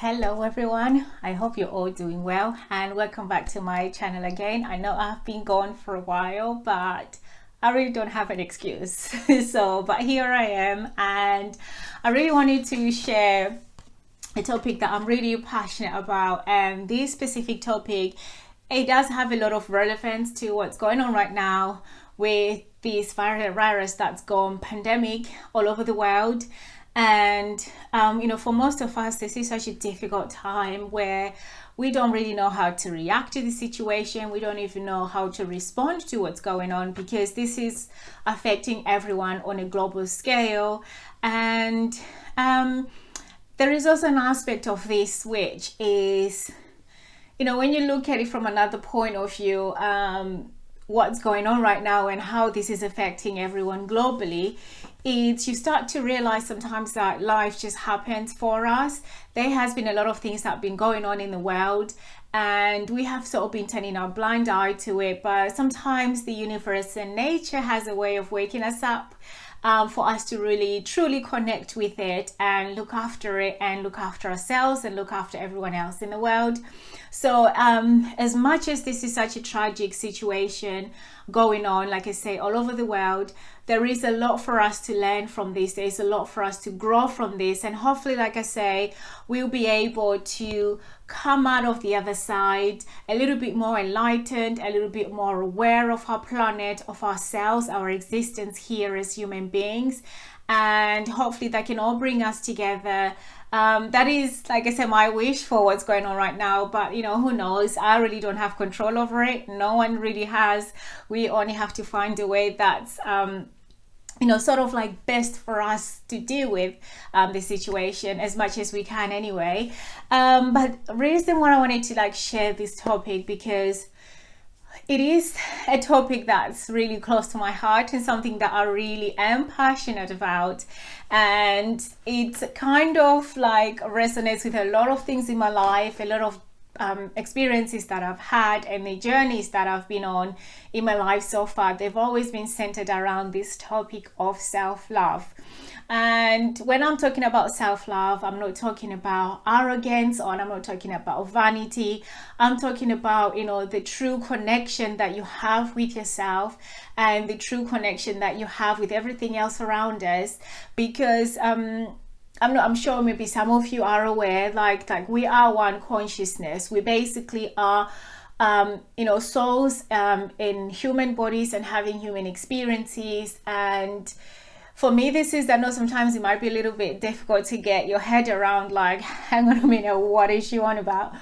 Hello everyone, I hope you're all doing well and welcome back to my channel again. I know I've been gone for a while, but I really don't have an excuse. But here I am, and I really wanted to share a topic that I'm really passionate about. And this specific topic, it does have a lot of relevance to what's going on right now with this virus that's gone pandemic all over the world. And for most of us, this is such a difficult time where we don't really know how to react to the situation. We don't even know how to respond to what's going on, because this is affecting everyone on a global scale. And there is also an aspect of this which is, when you look at it from another point of view, what's going on right now and how this is affecting everyone globally, it's you start to realize sometimes that life just happens for us. There has been a lot of things that have been going on in the world, and we have sort of been turning our blind eye to it. But sometimes the universe and nature has a way of waking us up, for us to really truly connect with it and look after it and look after ourselves and look after everyone else in the world. So as much as this is such a tragic situation going on, like I say, all over the world, there is a lot for us to learn from this. There's a lot for us to grow from this, and hopefully, like I say, we'll be able to come out of the other side a little bit more enlightened, a little bit more aware of our planet, of ourselves, our existence here as human beings, and hopefully that can all bring us together. That is, like I said, my wish for what's going on right now, but who knows? I really don't have control over it. No one really has. We only have to find a way that's sort of like best for us to deal with the situation as much as we can anyway. But the reason why I wanted to share this topic, because it is a topic that's really close to my heart and something that I really am passionate about. And it kind of resonates with a lot of things in my life, a lot of experiences that I've had, and the journeys that I've been on in my life so far. They've always been centered around this topic of self-love. And when I'm talking about self-love, I'm not talking about arrogance, or I'm not talking about vanity. I'm talking about the true connection that you have with yourself and the true connection that you have with everything else around us. Because I'm sure maybe some of you are aware, like we are one consciousness. We basically are souls in human bodies and having human experiences. And for me, I know sometimes it might be a little bit difficult to get your head around, hang on a minute, what is she on about?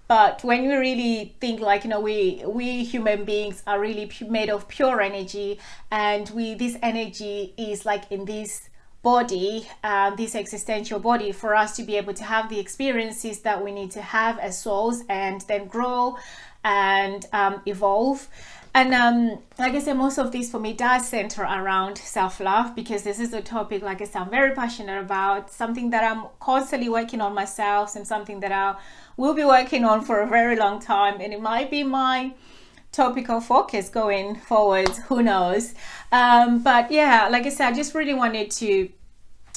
But when you really think we human beings are really made of pure energy, and this energy is in this body, this existential body, for us to be able to have the experiences that we need to have as souls, and then grow and evolve. And like I said, most of this for me does center around self-love, because this is a topic, like I said, I'm very passionate about, something that I'm constantly working on myself, and something that I will be working on for a very long time, and it might be my topic of focus going forward, who knows. But yeah, like I said, I just really wanted to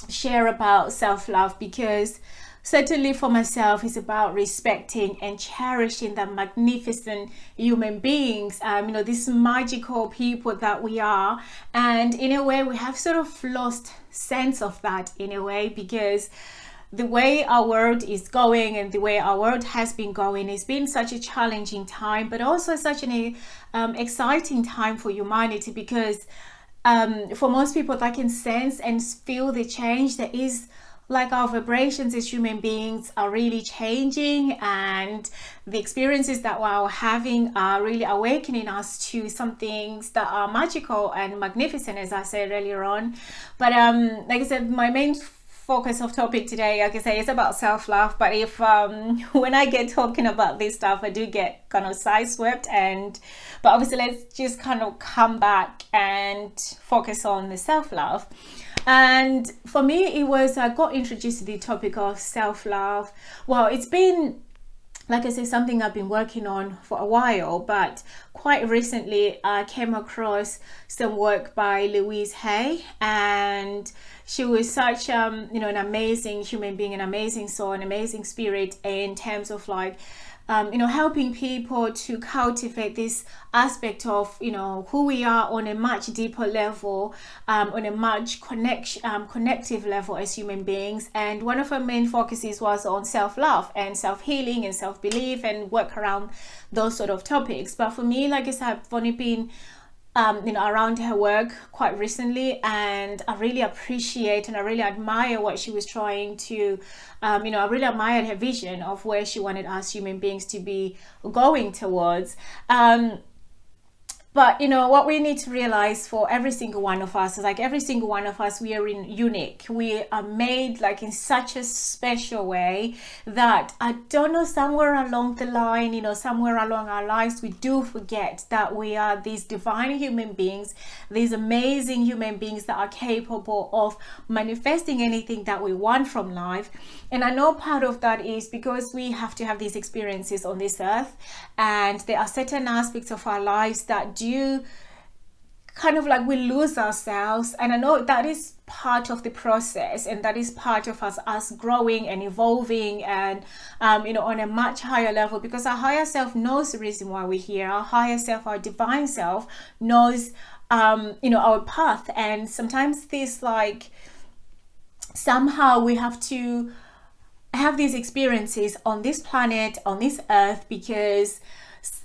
share about self-love, because certainly for myself, it's about respecting and cherishing the magnificent human beings, these magical people that we are. And in a way, we have sort of lost sense of that in a way, because the way our world is going and the way our world has been going, it's been such a challenging time, but also such an exciting time for humanity, because for most people that can sense and feel the change that is, our vibrations as human beings are really changing, and the experiences that we're having are really awakening us to some things that are magical and magnificent, as I said earlier on. But like I said, my main focus of topic today, like I say, is about self-love. But if when I get talking about this stuff, I do get kind of sideswept, but obviously let's just kind of come back and focus on the self-love. And for me, it was I got introduced to the topic of self-love. Well, it's been like I said, something I've been working on for a while, but quite recently I came across some work by Louise Hay, and she was such an amazing human being, an amazing soul, an amazing spirit in terms of like helping people to cultivate this aspect of who we are on a much deeper level, on a much connective level as human beings. And one of her main focuses was on self-love and self-healing and self-belief and work around those sort of topics. But for me, like I said, I've only been around her work quite recently, and I really appreciate and I really admire what she was trying to I really admired her vision of where she wanted us human beings to be going towards. But what we need to realize for every single one of us is like every single one of us, we are unique. We are made like in such a special way that I don't know, somewhere along the line, somewhere along our lives, we do forget that we are these divine human beings, these amazing human beings that are capable of manifesting anything that we want from life. And I know part of that is because we have to have these experiences on this earth, and there are certain aspects of our lives that do kind of like we lose ourselves. And I know that is part of the process, and that is part of us growing and evolving and on a much higher level, because our higher self knows the reason why we're here. Our higher self, our divine self, knows our path. And sometimes this like somehow we have to have these experiences on this planet, on this earth, because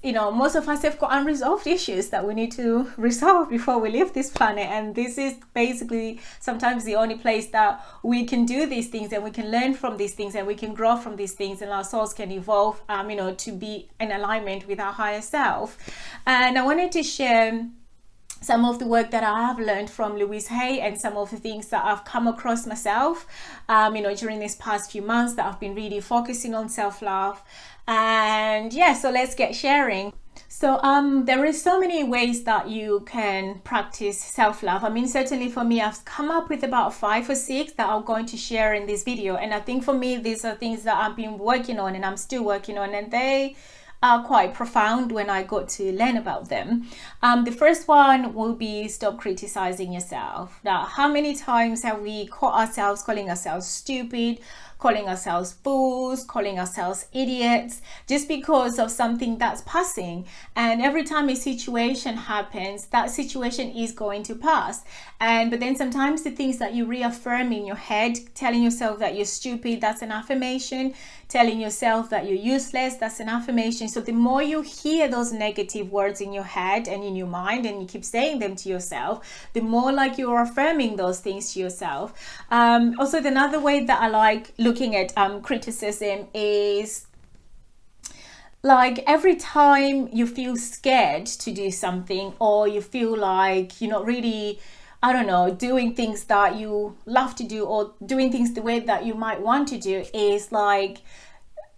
most of us have got unresolved issues that we need to resolve before we leave this planet. And this is basically sometimes the only place that we can do these things, and we can learn from these things, and we can grow from these things, and our souls can evolve to be in alignment with our higher self. And I wanted to share some of the work that I have learned from Louise Hay, and some of the things that I've come across myself, during these past few months that I've been really focusing on self-love. And yeah, so let's get sharing. So there is so many ways that you can practice self-love. I mean, certainly for me, I've come up with about 5 or 6 that I'm going to share in this video. And I think for me, these are things that I've been working on and I'm still working on, and they are quite profound when I got to learn about them. The first one will be stop criticizing yourself. Now, how many times have we caught ourselves calling ourselves stupid, calling ourselves fools, calling ourselves idiots, just because of something that's passing? And every time a situation happens, that situation is going to pass. But then sometimes the things that you reaffirm in your head, telling yourself that you're stupid, that's an affirmation. Telling yourself that you're useless, that's an affirmation. So the more you hear those negative words in your head and in your mind, and you keep saying them to yourself, the more like you're affirming those things to yourself. Also, another way that I like looking at criticism is like every time you feel scared to do something, or you feel like you're not really, I don't know, doing things that you love to do, or doing things the way that you might want to do, is like,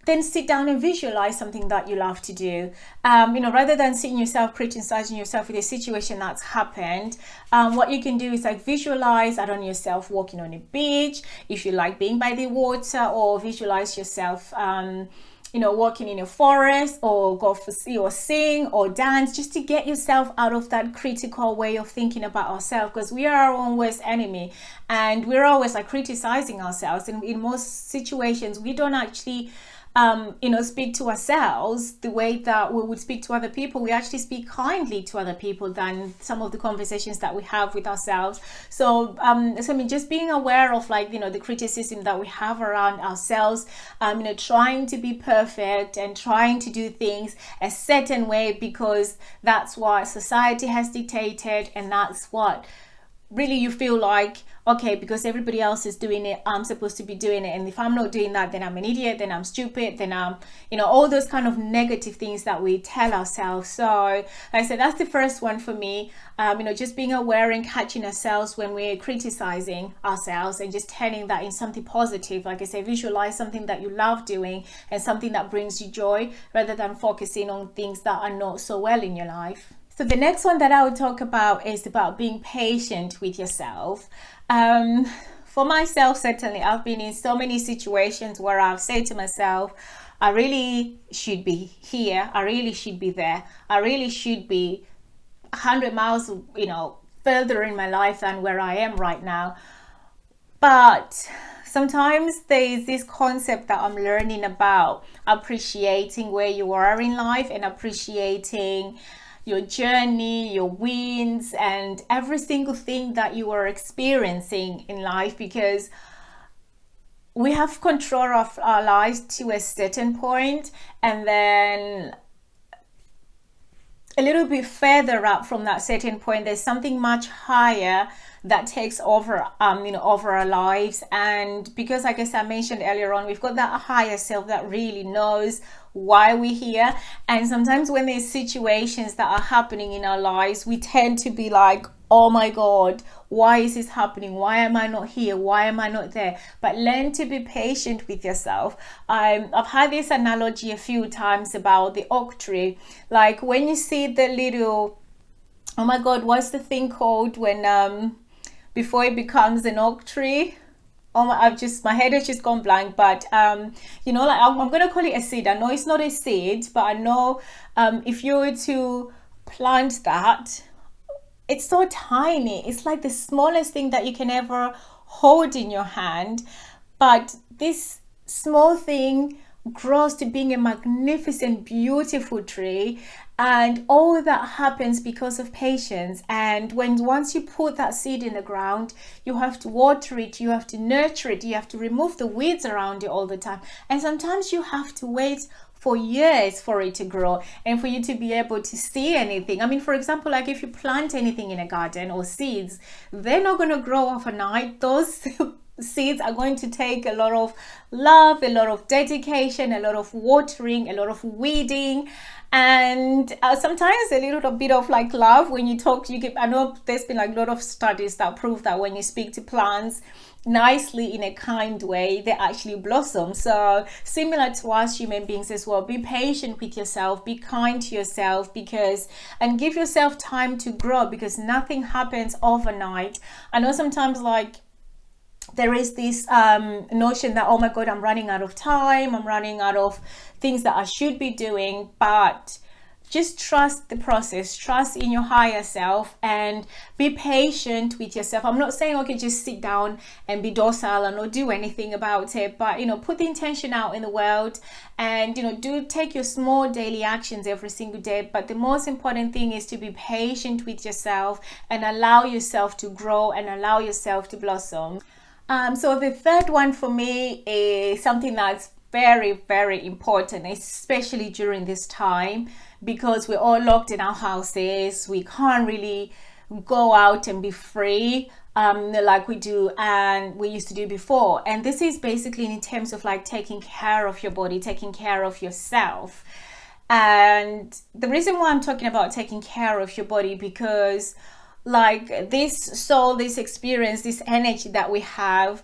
then sit down and visualize something that you love to do. Rather than sitting yourself, criticizing yourself with a situation that's happened, what you can do is like visualize, I don't know, yourself walking on a beach, if you like being by the water, or visualize yourself walking in a forest, or go for or sing or dance, just to get yourself out of that critical way of thinking about ourselves, because we are our own worst enemy, and we're always like criticizing ourselves. And in most situations, we don't actually speak to ourselves the way that we would speak to other people. We actually speak kindly to other people than some of the conversations that we have with ourselves. So I mean, just being aware of like, the criticism that we have around ourselves, trying to be perfect and trying to do things a certain way because that's what society has dictated, and that's what really you feel like, okay, because everybody else is doing it, I'm supposed to be doing it. And if I'm not doing that, then I'm an idiot, then I'm stupid, then I'm, all those kind of negative things that we tell ourselves. So like I said, that's the first one for me. Just being aware and catching ourselves when we're criticizing ourselves, and just turning that in something positive. Like I say, visualize something that you love doing and something that brings you joy, rather than focusing on things that are not so well in your life. So the next one that I will talk about is about being patient with yourself. For myself, certainly, I've been in so many situations where I've said to myself, I really should be here, I really should be there, I really should be 100 miles, further in my life than where I am right now. But sometimes there is this concept that I'm learning about appreciating where you are in life and appreciating your journey, your wins, and every single thing that you are experiencing in life, because we have control of our lives to a certain point, and then a little bit further up from that certain point, there's something much higher that takes over over our lives. And because, I guess I mentioned earlier on, we've got that higher self that really knows why we're here. And sometimes when there's situations that are happening in our lives, we tend to be like, oh my God, why is this happening? Why am I not here? Why am I not there? But learn to be patient with yourself. I've had this analogy a few times about the oak tree. Like when you see the little, oh my God, what's the thing called when before it becomes an oak tree? Oh my, my head has just gone blank. But like I'm gonna call it a seed. I know it's not a seed, but I know if you were to plant that, it's so tiny. It's like the smallest thing that you can ever hold in your hand. But this small thing grows to being a magnificent, beautiful tree. And all that happens because of patience. And once you put that seed in the ground, you have to water it, you have to nurture it, you have to remove the weeds around it all the time. And sometimes you have to wait for years for it to grow and for you to be able to see anything. I mean, for example, like if you plant anything in a garden or seeds, they're not going to grow overnight. Those seeds are going to take a lot of love, a lot of dedication, a lot of watering, a lot of weeding, and sometimes a little bit of like love when you talk. I know there's been like a lot of studies that prove that when you speak to plants nicely in a kind way, they actually blossom. So similar to us human beings as well, be patient with yourself, be kind to yourself, and give yourself time to grow, because nothing happens overnight. I know sometimes like there is this notion that, oh my God, I'm running out of time, I'm running out of things that I should be doing. But just trust the process, trust in your higher self, and be patient with yourself. I'm not saying, okay, just sit down and be docile and not do anything about it, but put the intention out in the world, and take your small daily actions every single day. But the most important thing is to be patient with yourself and allow yourself to grow and allow yourself to blossom. So the third one for me is something that's very, very important, especially during this time, because we're all locked in our houses. We can't really go out and be free like we do and we used to do before. And this is basically in terms of like taking care of your body, taking care of yourself. And the reason why I'm talking about taking care of your body, because like this soul, this experience, this energy that we have,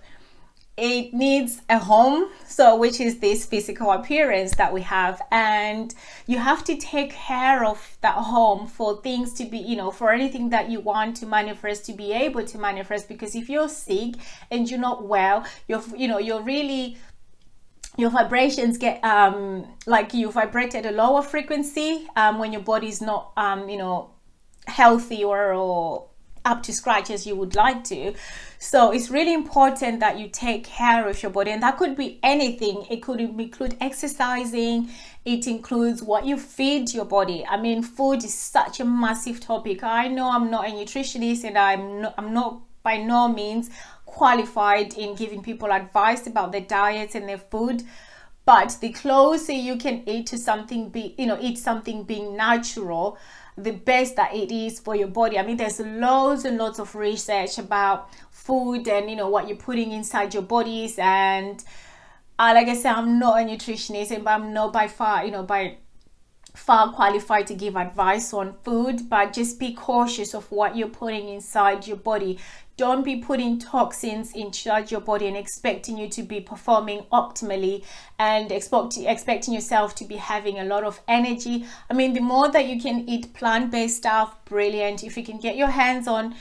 it needs a home, so which is this physical appearance that we have, and you have to take care of that home for things to be, for anything that you want to manifest, to be able to manifest. Because if you're sick and you're not well, your vibrations get like you vibrate at a lower frequency when your body's not healthy or up to scratch as you would like to. So it's really important that you take care of your body, and that could be anything. It could include exercising, it includes what you feed your body. I mean, food is such a massive topic. I know I'm not a nutritionist, and I'm not by no means qualified in giving people advice about their diets and their food. But the closer you can eat to something, eat something being natural, the best that it is for your body. I mean, there's loads and loads of research about food and what you're putting inside your bodies. And like I said, I'm not a nutritionist, but I'm not by far qualified to give advice on food. But just be cautious of what you're putting inside your body. don't be putting toxins inside your body and expecting you to be performing optimally and expecting yourself to be having a lot of energy. I mean, the more that you can eat plant-based stuff, brilliant. If you can get your hands on,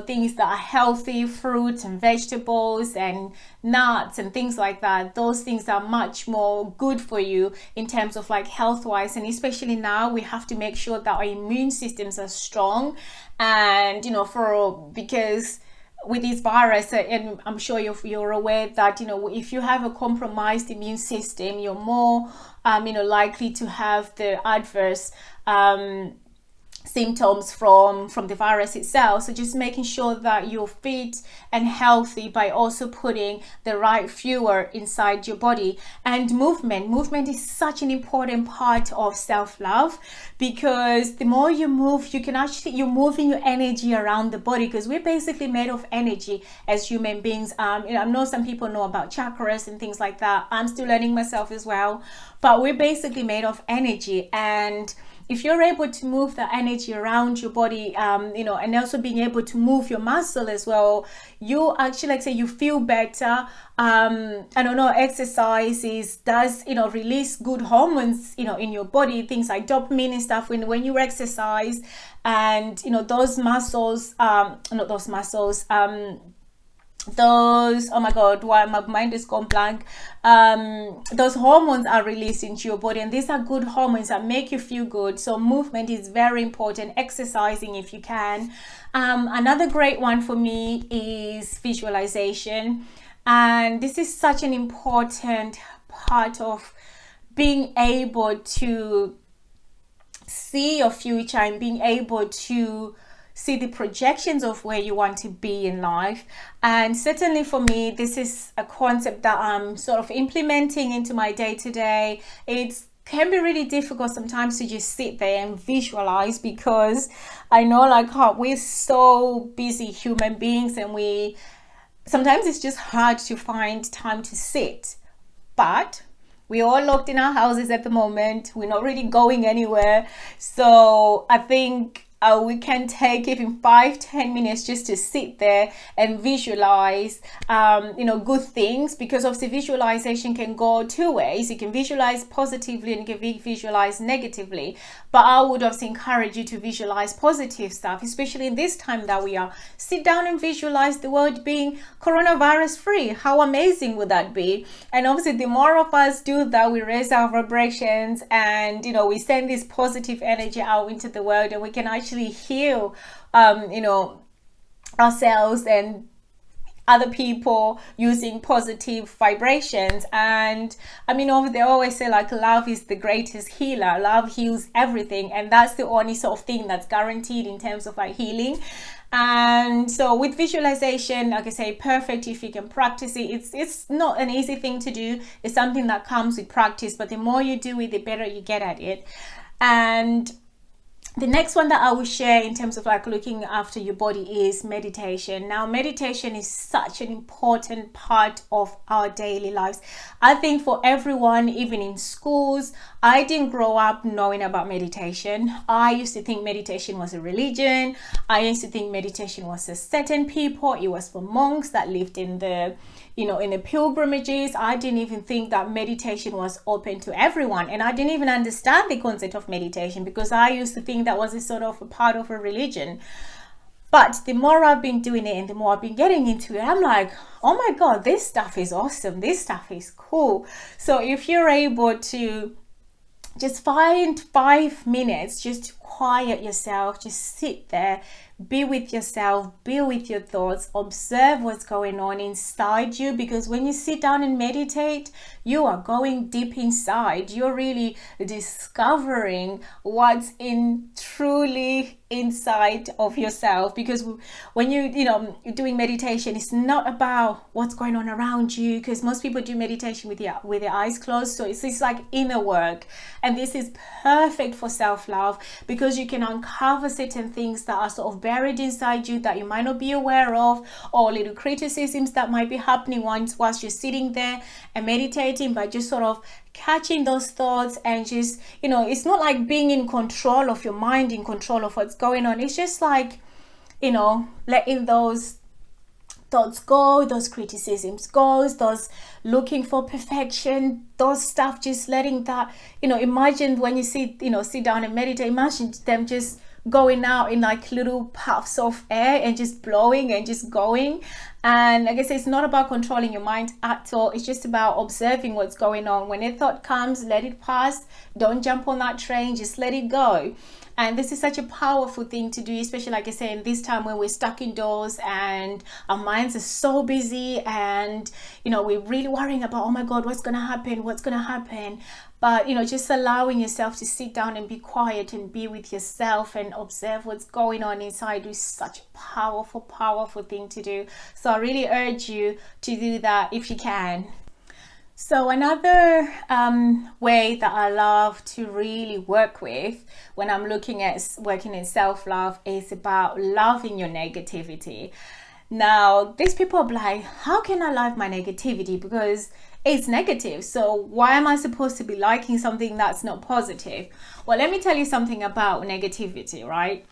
things that are healthy, fruits and vegetables and nuts and things like that, those things are much more good for you in terms of like health wise. And especially now, we have to make sure that our immune systems are strong. And because with this virus, and I'm sure you're aware that if you have a compromised immune system, you're more likely to have the adverse symptoms from the virus itself. So just making sure that you're fit and healthy by also putting the right fuel inside your body. And movement is such an important part of self-love, because the more you move, you're moving your energy around the body, because we're basically made of energy as human beings. I know some people know about chakras and things like that. I'm still learning myself as well, but we're basically made of energy. And if you're able to move the energy around your body, and also being able to move your muscle as well, you actually, like say, you feel better. I don't know, exercise does release good hormones, in your body, things like dopamine and stuff when you exercise. And those muscles, not those muscles, those, oh my god, why my mind is gone blank, those hormones are released into your body, and these are good hormones that make you feel good. So movement is very important, exercising if you can. Another great one for me is visualization, and this is such an important part of being able to see your future and being able to see the projections of where you want to be in life. And certainly for me, this is a concept that I'm sort of implementing into my day-to-day. It can be really difficult sometimes to just sit there and visualize, because I know we're so busy human beings, and sometimes it's just hard to find time to sit. But we're all locked in our houses at the moment. We're not really going anywhere. So I think we can take even 5-10 minutes just to sit there and visualize good things, because obviously visualization can go two ways. You can visualize positively and you can visualize negatively, but I would obviously encourage you to visualize positive stuff, especially in this time that we are. Sit down and visualize the world being coronavirus free. How amazing would that be? And obviously the more of us do that, we raise our vibrations, and we send this positive energy out into the world, and we can actually heal ourselves and other people using positive vibrations. And I mean, they always say love is the greatest healer. Love heals everything, and that's the only sort of thing that's guaranteed in terms of healing. And so with visualization, like I say, perfect if you can practice it. It's not an easy thing to do. It's something that comes with practice, but the more you do it, the better you get at it. And the next one that I will share in terms of looking after your body is meditation. Now, meditation is such an important part of our daily lives. I think for everyone, even in schools, I didn't grow up knowing about meditation. I used to think meditation was a religion. I used to think meditation was for certain people. It was for monks that lived in the in the pilgrimages. I didn't even think that meditation was open to everyone, and I didn't even understand the concept of meditation, because I used to think that was a sort of a part of a religion. But the more I've been doing it and the more I've been getting into it, I'm like, oh my god, this stuff is awesome, this stuff is cool. So if you're able to just find 5 minutes just to quiet yourself, just sit there, be with yourself, be with your thoughts, observe what's going on inside you, because when you sit down and meditate, you are going deep inside. You're really discovering what's truly inside of yourself, because when you're doing meditation, it's not about what's going on around you, because most people do meditation with their eyes closed. So it's like inner work, and this is perfect for self-love, because you can uncover certain things that are sort of buried inside you that you might not be aware of, or little criticisms that might be happening whilst you're sitting there and meditating, but just sort of catching those thoughts. And just it's not like being in control of your mind, in control of what's going on. It's just like letting those thoughts go, those criticisms goes, those looking for perfection, those stuff, just letting that, imagine when you sit down and meditate, imagine them just going out in like little puffs of air and just blowing and just going. And like I say, it's not about controlling your mind at all. It's just about observing what's going on. When a thought comes, let it pass. Don't jump on that train, just let it go. And this is such a powerful thing to do, especially like I say, in this time when we're stuck indoors and our minds are so busy and, we're really worrying about, oh my God, what's going to happen? What's going to happen? But, just allowing yourself to sit down and be quiet and be with yourself and observe what's going on inside is such a powerful, powerful thing to do. So I really urge you to do that if you can. So another way that I love to really work with when I'm looking at working in self-love is about loving your negativity. Now, these people are like, how can I love my negativity? Because it's negative. So why am I supposed to be liking something that's not positive? Well, let me tell you something about negativity, right?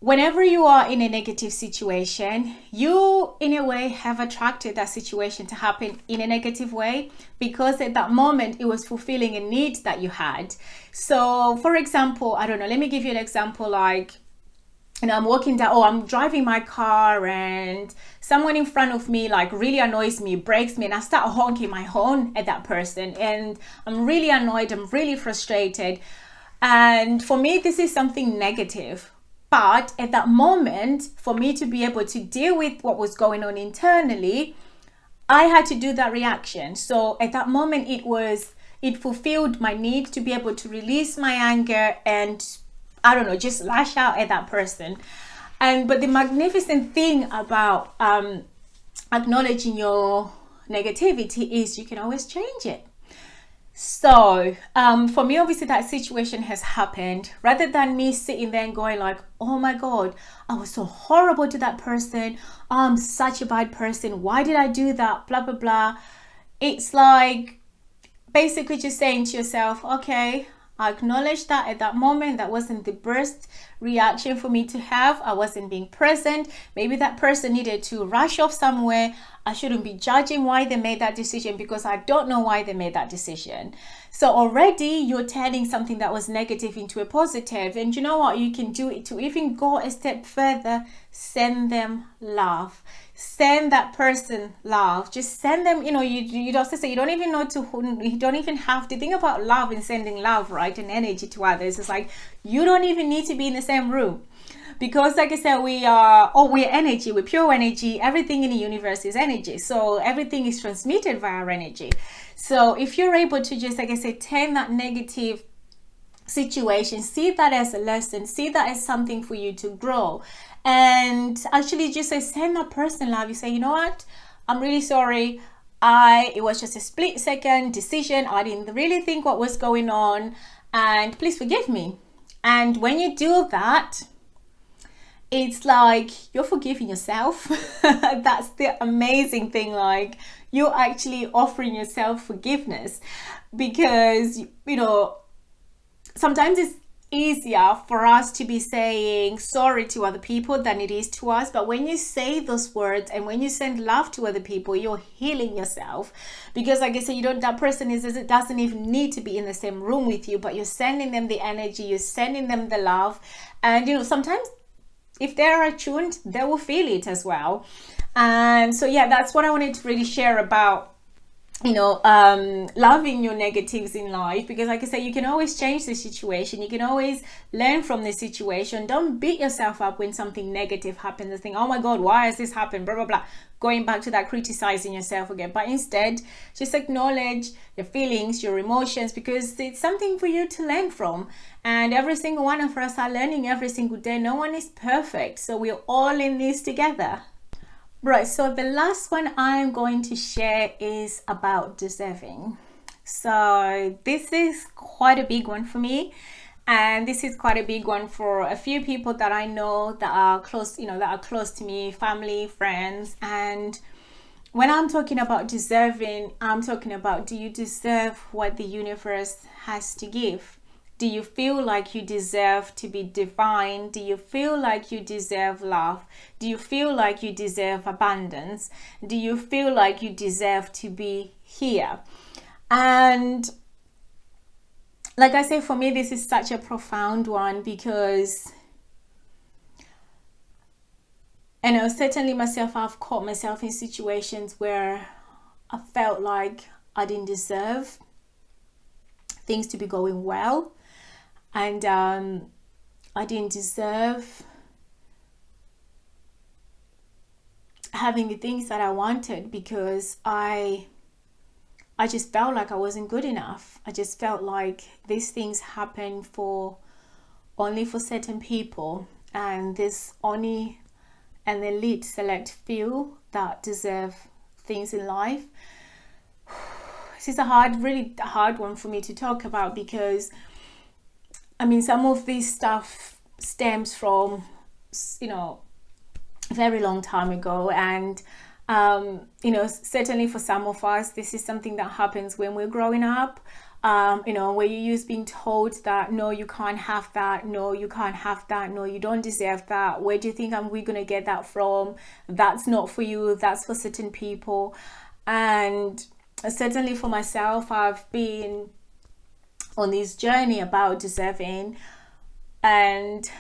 Whenever you are in a negative situation, you in a way have attracted that situation to happen in a negative way, because at that moment it was fulfilling a need that you had. So for example, I don't know, let me give you an example, like, I'm walking down, I'm driving my car and someone in front of me like really annoys me, breaks me, and I start honking my horn at that person, and I'm really annoyed, I'm really frustrated. And for me, this is something negative. But at that moment, for me to be able to deal with what was going on internally, I had to do that reaction. So at that moment, it fulfilled my need to be able to release my anger and, I don't know, just lash out at that person. But the magnificent thing about acknowledging your negativity is you can always change it. So for me, obviously that situation has happened. Rather than me sitting there and going like, oh my God, I was so horrible to that person, I'm such a bad person, why did I do that, blah blah blah. It's like basically just saying to yourself, okay, I acknowledge that at that moment that wasn't the best reaction for me to have. I wasn't being present. Maybe that person needed to rush off somewhere. I shouldn't be judging why they made that decision, because I don't know why they made that decision. So already you're turning something that was negative into a positive. And you know what? You can do it to even go a step further. Send them love. Send that person love. Just send them, you don't say, you don't even know to whom, you don't even have to think about love and sending love, right, and energy to others. It's like you don't even need to be in the same room, because like I said, we're energy, we're pure energy. Everything in the universe is energy, so everything is transmitted via energy. So if you're able to just, like I said, turn that negative situation, see that as a lesson, see that as something for you to grow, and actually just say, send that person love. You say, you know what, I'm really sorry, it was just a split second decision, I didn't really think what was going on, and please forgive me. And when you do that, it's like you're forgiving yourself. That's the amazing thing, like you're actually offering yourself forgiveness, because sometimes it's easier for us to be saying sorry to other people than it is to us. But when you say those words and when you send love to other people, you're healing yourself, because like I said, that person doesn't even need to be in the same room with you, but you're sending them the energy, you're sending them the love. And sometimes if they're attuned, they will feel it as well. And so yeah, that's what I wanted to really share about loving your negatives in life, because like I said, you can always change the situation, you can always learn from the situation. Don't beat yourself up when something negative happens and think, oh my God, why has this happened, blah blah blah, going back to that criticizing yourself again. But instead, just acknowledge your feelings, your emotions, because it's something for you to learn from. And every single one of us are learning every single day. No one is perfect, so we're all in this together. Right, so the last one I'm going to share is about deserving. So this is quite a big one for me, and this is quite a big one for a few people that I know that are close, that are close to me, family, friends. And when I'm talking about deserving, I'm talking about, do you deserve what the universe has to give? Do you feel like you deserve to be divine? Do you feel like you deserve love? Do you feel like you deserve abundance? Do you feel like you deserve to be here? And like I say, for me, this is such a profound one because, you know, certainly myself, I've caught myself in situations where I felt like I didn't deserve things to be going well, and I didn't deserve having the things that I wanted because I just felt like I wasn't good enough. I just felt like these things happen only for certain people, and there's only an elite select few that deserve things in life. This is really hard one for me to talk about because, I mean, some of this stuff stems from, you know, a very long time ago, and you know, certainly for some of us, this is something that happens when we're growing up. You know, where you're used being told that no, you can't have that, no, you can't have that, no, you don't deserve that. Where do you think we're gonna get that from? That's not for you, that's for certain people. And certainly for myself, I've been on this journey about deserving, and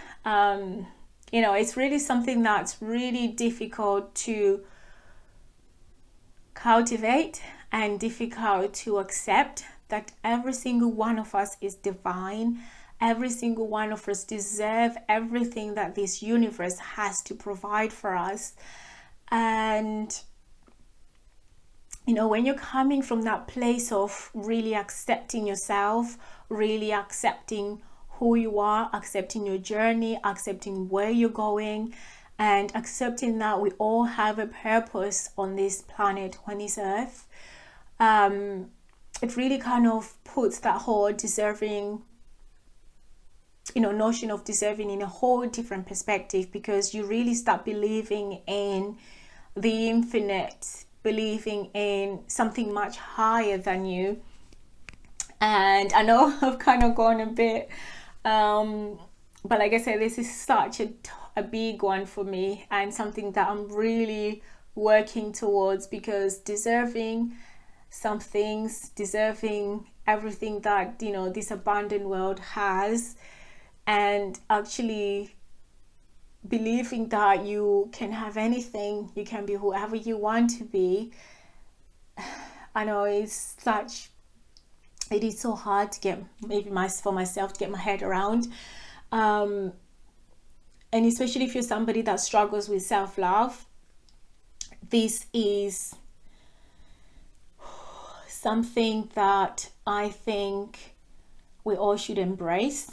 you know, it's really something that's really difficult to cultivate and difficult to accept, that every single one of us is divine. Every single one of us deserve everything that this universe has to provide for us. And you know, when you're coming from that place of really accepting yourself, really accepting who you are, accepting your journey, accepting where you're going, and accepting that we all have a purpose on this planet, on this earth, it really kind of puts that whole deserving, you know, notion of deserving in a whole different perspective, because you really start believing in the infinite, believing in something much higher than you. And I know I've kind of gone a bit, but like I said, this is such a big one for me, and something that I'm really working towards, because deserving some things, deserving everything that, you know, this abundant world has, and actually believing that you can have anything, you can be whoever you want to be. I know it is so hard to get, maybe for myself, to get my head around, and especially if you're somebody that struggles with self-love, this is something that I think we all should embrace,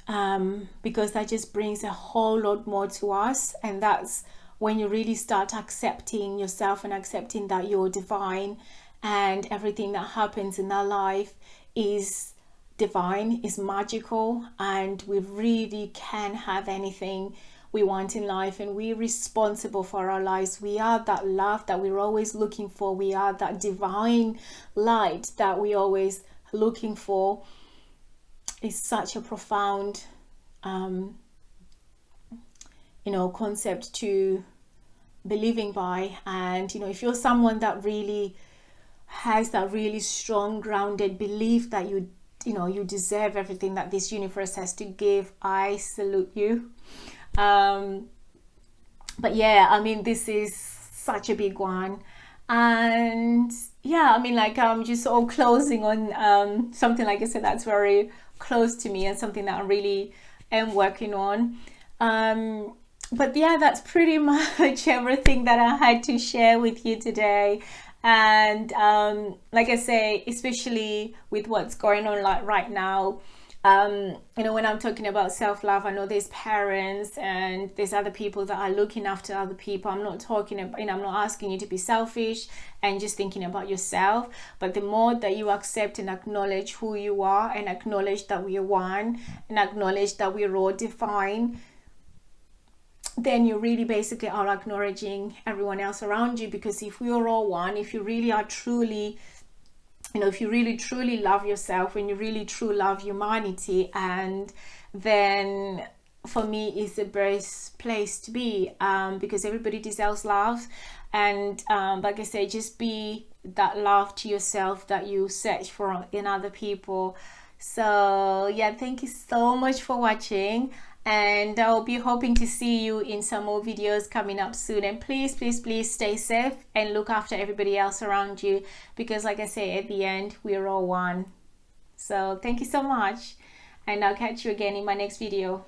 because that just brings a whole lot more to us. And that's when you really start accepting yourself and accepting that you're divine, and everything that happens in our life is divine, is magical, and we really can have anything we want in life, and we're responsible for our lives. We are that love that we're always looking for. We are that divine light that we're always looking for. It's such a profound you know, concept to be living by. And you know, if you're someone that really has that really strong grounded belief that you know, you deserve everything that this universe has to give, I salute you. But yeah, I mean, this is such a big one. And yeah, I mean, like, I'm just all closing on something, like I said, that's very close to me and something that I really am working on. But yeah, that's pretty much everything that I had to share with you today. And like I say, especially with what's going on like right now, you know, when I'm talking about self-love, I know there's parents and there's other people that are looking after other people. I'm not talking about, you know, I'm not asking you to be selfish and just thinking about yourself, but the more that you accept and acknowledge who you are, and acknowledge that we are one, and acknowledge that we're all divine, then you really basically are acknowledging everyone else around you. Because if we are all one, if you really are truly you know, if you really truly love yourself, when you really truly love humanity, and then for me it's the best place to be, because everybody deserves love. And like I said, just be that love to yourself that you search for in other people. So yeah, thank you so much for watching, and I'll be hoping to see you in some more videos coming up soon. And please, please, please stay safe and look after everybody else around you, because like I say, at the end we're all one. So thank you so much, and I'll catch you again in my next video.